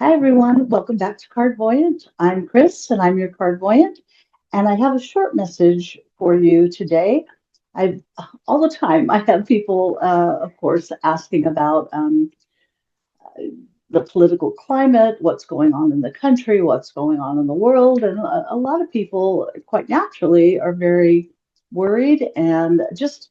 Hi, everyone. Welcome back to Cardvoyant. I'm Kris, and I'm your Cardvoyant. And I have a short message for you today. I all the time I have people, of course, asking about the political climate, what's going on in the country, what's going on in the world, and a lot of people, quite naturally, are very worried and just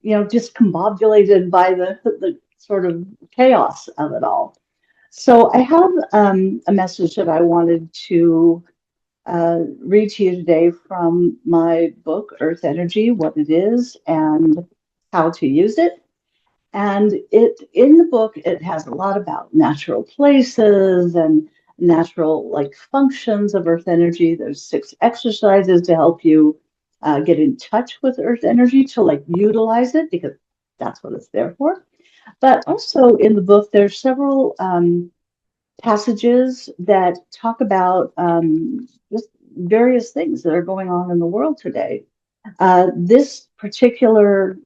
discombobulated by the sort of chaos of it all. So I have a message that I wanted to read to you today from my book, Earth Energy, What It Is and How to Use It. And it in the book, it has a lot about natural places and natural functions of Earth energy. There's 6 exercises to help you get in touch with Earth energy to utilize it because that's what it's there for. But also in the book, there's several passages that talk about just various things that are going on in the world today. This particular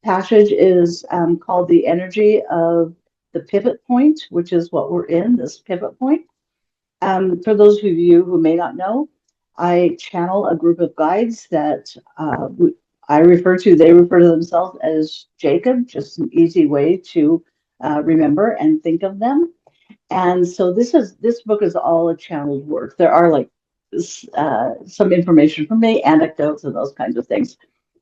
passage is called The Energy of the Pivot Point, which is what we're in, this pivot point. For those of you who may not know, I channel a group of guides that they refer to themselves as Jacob, just an easy way to remember and think of them. And so this book is all a channeled work. There are some information from me, anecdotes, and those kinds of things.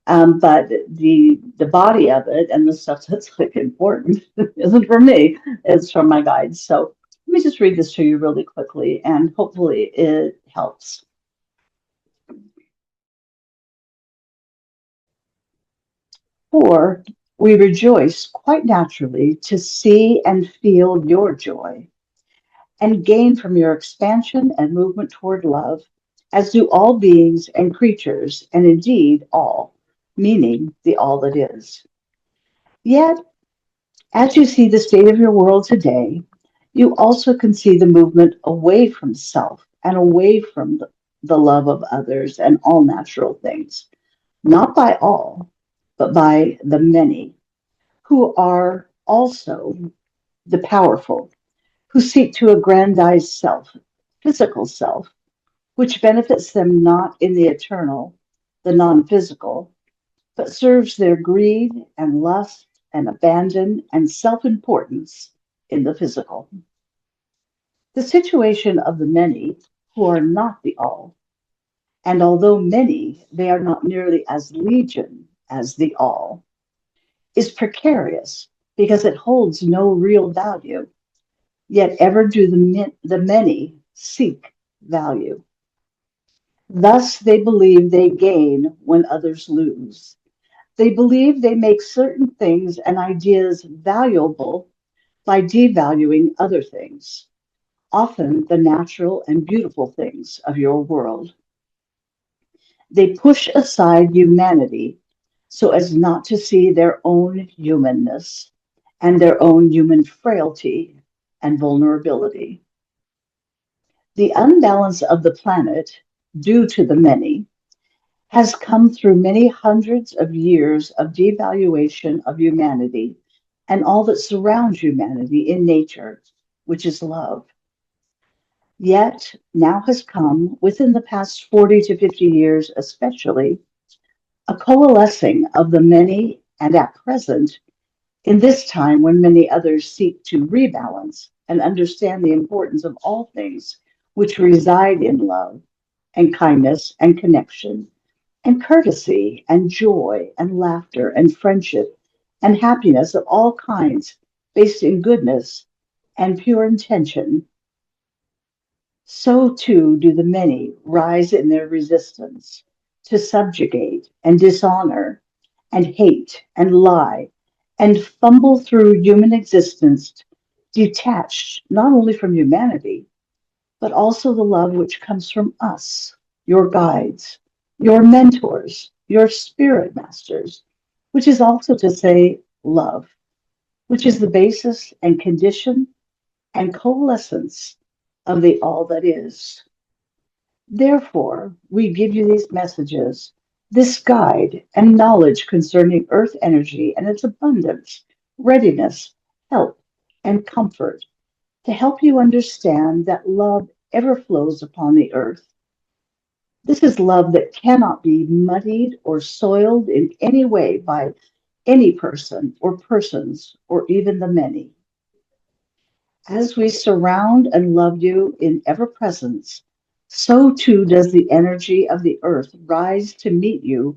But the body of it and the stuff that's important isn't from me. It's from my guides. So let me just read this to you really quickly, and hopefully it helps. For we rejoice quite naturally to see and feel your joy, and gain from your expansion and movement toward love, as do all beings and creatures, and indeed all, meaning the all that is. Yet, as you see the state of your world today, you also can see the movement away from self and away from the love of others and all natural things, not by all, but by the many, who are also the powerful, who seek to aggrandize self, physical self, which benefits them not in the eternal, the non physical, but serves their greed and lust and abandon and self importance in the physical. The situation of the many who are not the all, and although many, they are not nearly as legion as the all, is precarious because it holds no real value, yet ever do the many seek value. Thus they believe they gain when others lose. They believe they make certain things and ideas valuable by devaluing other things, often the natural and beautiful things of your world. They push aside humanity so as not to see their own humanness and their own human frailty and vulnerability. The unbalance of the planet, due to the many, has come through many hundreds of years of devaluation of humanity and all that surrounds humanity in nature, which is love. Yet now has come, within the past 40 to 50 years especially, a coalescing of the many, and at present, in this time when many others seek to rebalance and understand the importance of all things which reside in love and kindness and connection and courtesy and joy and laughter and friendship and happiness of all kinds based in goodness and pure intention, so too do the many rise in their resistance to subjugate and dishonor and hate and lie and fumble through human existence, detached not only from humanity, but also the love which comes from us, your guides, your mentors, your spirit masters, which is also to say love, which is the basis and condition and coalescence of the all that is. Therefore, we give you these messages, this guide and knowledge concerning earth energy and its abundance, readiness, help, and comfort, to help you understand that love ever flows upon the earth. This is love that cannot be muddied or soiled in any way by any person or persons or even the many. As we surround and love you in ever presence, so too does the energy of the earth rise to meet you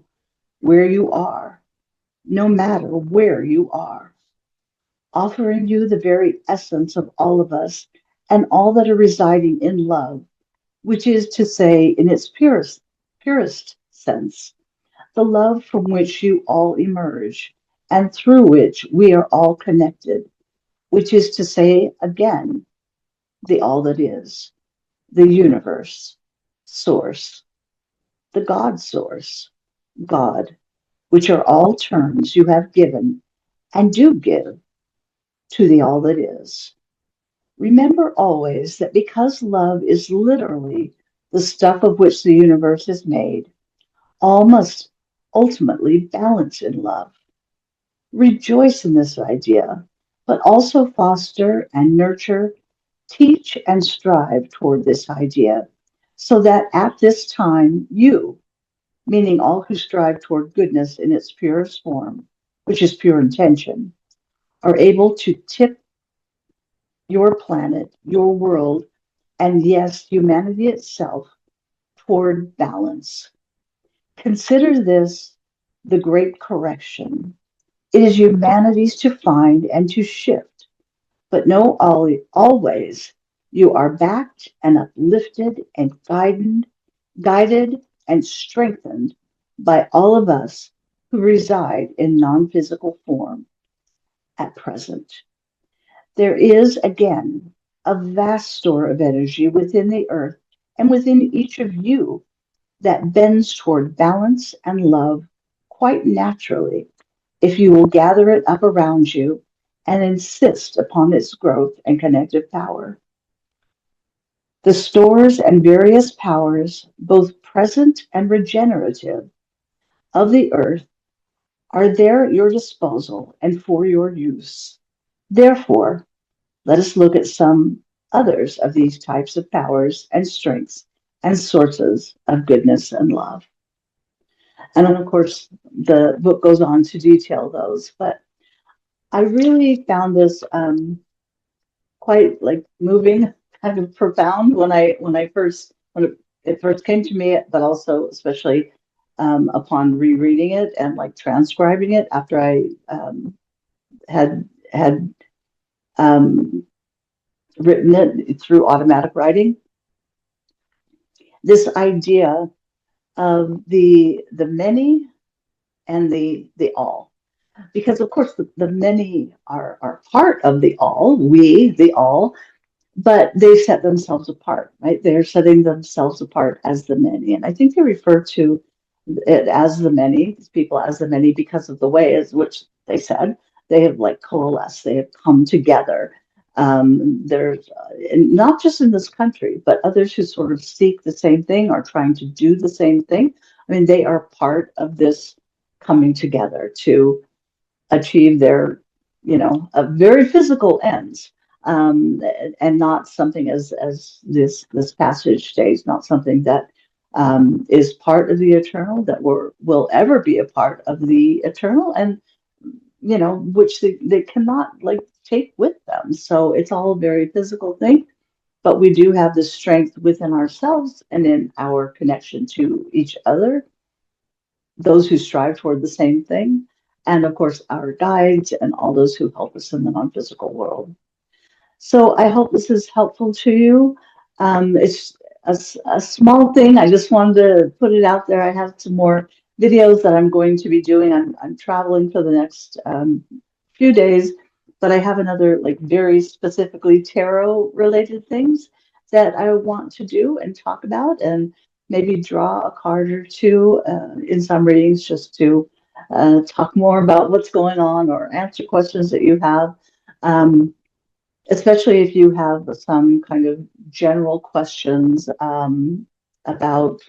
where you are, no matter where you are, offering you the very essence of all of us and all that are residing in love, which is to say, in its purest sense, the love from which you all emerge and through which we are all connected, which is to say, again, the all that is, the universe, source, the God source, God, which are all terms you have given and do give to the all that is. Remember always that because love is literally the stuff of which the universe is made, all must ultimately balance in love. Rejoice in this idea, but also foster and nurture, teach and strive toward this idea, so that at this time you, meaning all who strive toward goodness in its purest form, which is pure intention, are able to tip your planet, your world, and yes, humanity itself toward balance. Consider this the great correction. It is humanity's to find and to shift, but know always you are backed and uplifted and guided and strengthened by all of us who reside in non physical form at present. There is, again, a vast store of energy within the earth and within each of you that bends toward balance and love quite naturally if you will gather it up around you and insist upon its growth and connective power. The stores and various powers, both present and regenerative, of the earth are there at your disposal and for your use. Therefore, let us look at some others of these types of powers and strengths and sources of goodness and love. And then, of course, the book goes on to detail those. But I really found this quite like moving, kind of profound when it first came to me, but also especially upon rereading it and like transcribing it after I had um, written it through automatic writing. This idea of the many and the all, because of course the many are part of the all, we the all, but they set themselves apart, right? They're setting themselves apart as the many. And I think they refer to it as the many, these people as the many, because of the way as which they said they have like coalesced, they have come together. There's and not just in this country, but others who sort of seek the same thing are trying to do the same thing. I mean, they are part of this coming together to achieve their, very physical ends, and not something as this passage states, not something that is part of the eternal, that will ever be a part of the eternal, and which they cannot like take with them. So it's all a very physical thing. But we do have the strength within ourselves and in our connection to each other, those who strive toward the same thing, and of course, our guides and all those who help us in the non physical world. So I hope this is helpful to you. It's a small thing. I just wanted to put it out there. I have some more videos that I'm going to be doing. I'm traveling for the next few days, but I have another like very specifically tarot related things that I want to do and talk about, and maybe draw a card or two in some readings just to talk more about what's going on or answer questions that you have. Um, Especially if you have some kind of general questions about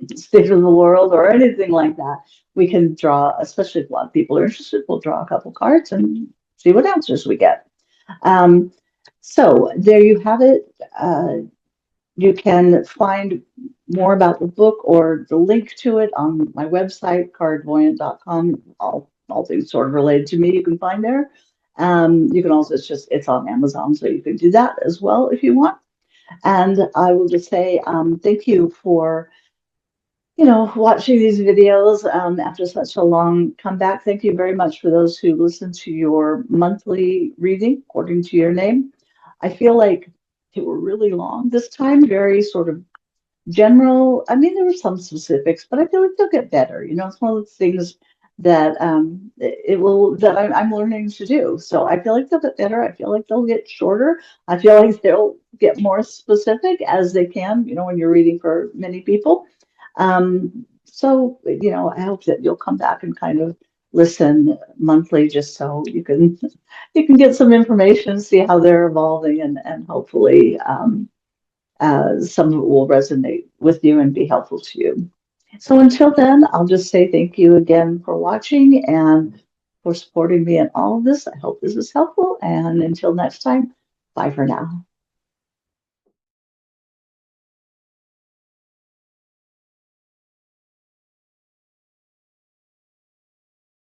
the state of the world or anything like that. We can draw, especially if a lot of people are interested, we'll draw a couple cards and see what answers we get. Um, So there you have it. You can find more about the book or the link to it on my website, cardvoyant.com. All things sort of related to me you can find there. You can also, it's on Amazon, so you can do that as well if you want. And I will just say thank you for watching these videos after such a long comeback. Thank you very much for those who listen to your monthly reading according to your name. I feel like they were really long this time, very sort of general. I mean, there were some specifics, but I feel like they'll get better. It's one of the things that it will that I'm learning to do. So I feel like they'll get better. I feel like they'll get shorter. I feel like they'll get more specific as they can. When you're reading for many people. So I hope that you'll come back and kind of listen monthly, just so you can get some information, see how they're evolving, and hopefully. Some of it will resonate with you and be helpful to you. So until then, I'll just say thank you again for watching and for supporting me in all of this. I hope this is helpful. And until next time, bye for now.